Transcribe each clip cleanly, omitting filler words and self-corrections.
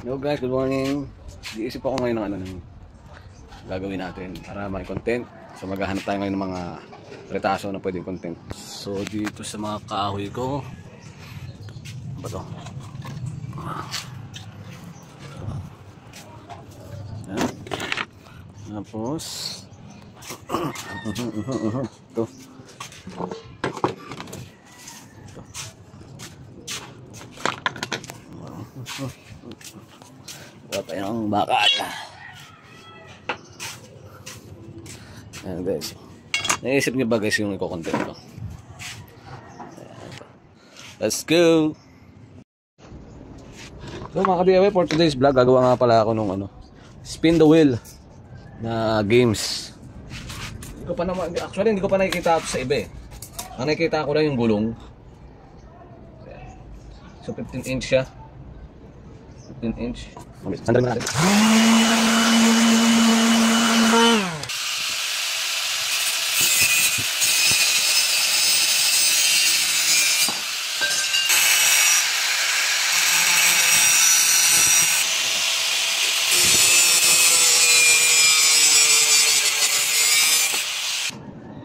Hello guys, good morning. Iisip ako ngayon ng ng gagawin natin para may content. So maghahanap tayo ngayon ng mga retaso na pwedeng content. So dito sa mga kahoy ko, ano ba to? Yan. Tapos ito. Wala tayong bakal. Ayan guys. Naisip niyo ba guys yung i-content ko? Let's go! So mga ka-DIY, for today's vlog, gagawa nga pala ako nung spin the wheel na games. Actually hindi ko pa nakikita sa iba eh. Ang nakikita ko lang yung gulong. So 15 inch siya. 15 inch. Sandali natin.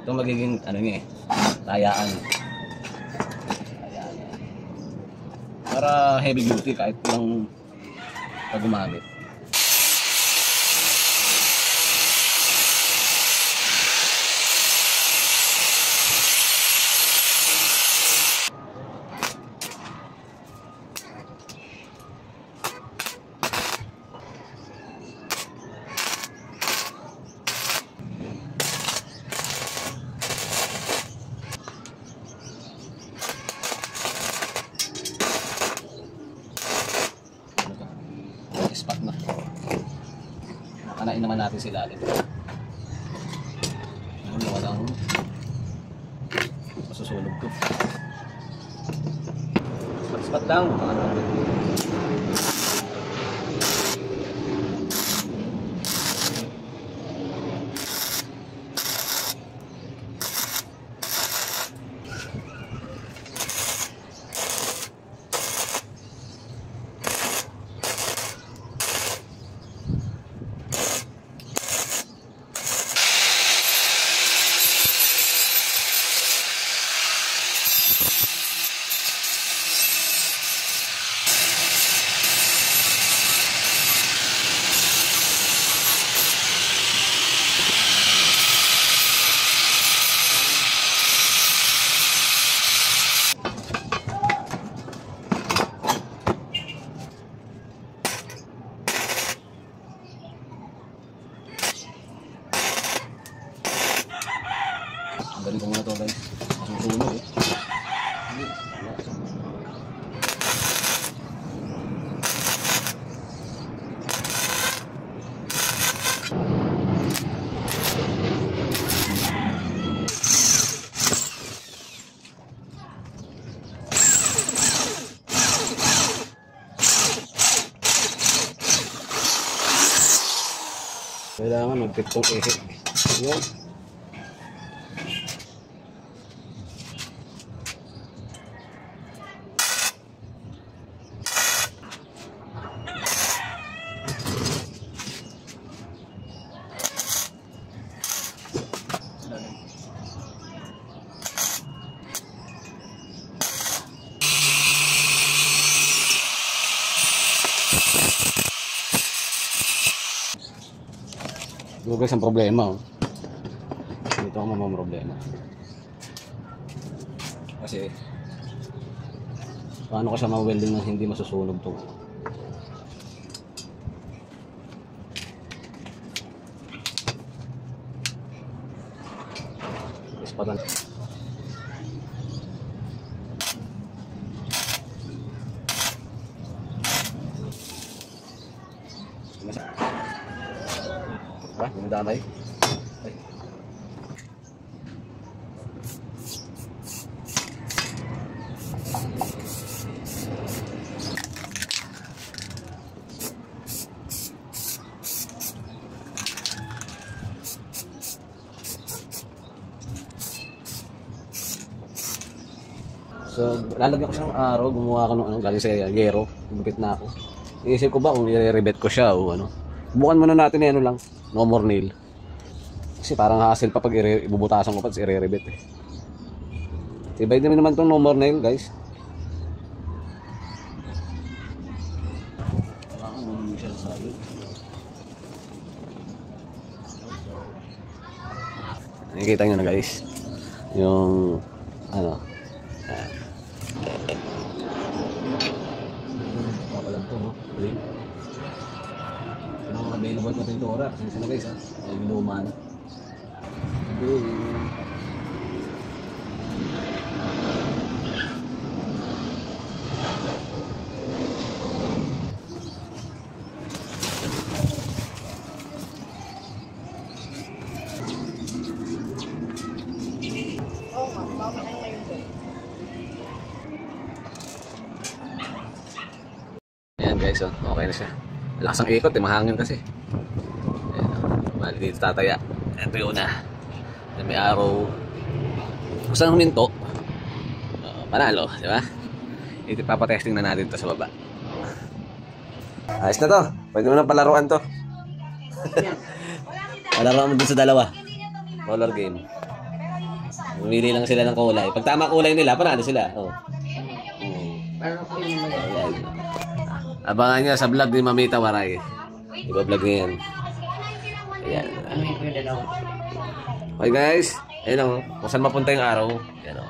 Ito magiging niya tayaan. Para heavy duty kahit lang pag gumamit. Spot na. Nakanain naman natin sila ulit. Ano walang masusunog to. Spot lang. Ang galing ko nga ito guys. Masusunog eh. Kailangan magpitong ihi. Yun. Ito guys ang problema Dito ang mga problema. Kasi paano ka siya ma-welding nang hindi masusunog to? Ispatan. Damay. Ay. So, lalagyan ko siya ng araw, gumawa ko ng galing sa yero, gumupit na ako. Iisip ko ba kung i-rebet ko siya o ano. Bukan muna natin ano lang, no more nail. Kasi parang hassle pa pag ibubutasan ko pa tapos i-rebet eh. Tibay din naman itong no more nail guys. Nakikita nyo na guys. Yung ano. Papalag to no? Ano ang available ko tintura? Kasi na guys ha? Ay luma na. Ayan guys, oh, okay na siya. Lakas ang ikot, mahangin kasi. Ayan, bali dito tataya. Ito yung una. May araw. Kung saan huminto, panalo, di ba? Ipapatesting na natin ito sa baba. Ayos na to. Pwede mo na palaruan to. Palaruan mo dun sa dalawa. Color game. Umili lang sila ng kulay. Pag tama kulay nila, panalo sila. Oh. Abangan niya sa vlog ni Mamita Waray. Iba-vlog niya yan. Ayan. Okay guys. Ayan o. Kung saan mapunta yung araw. Ayan o.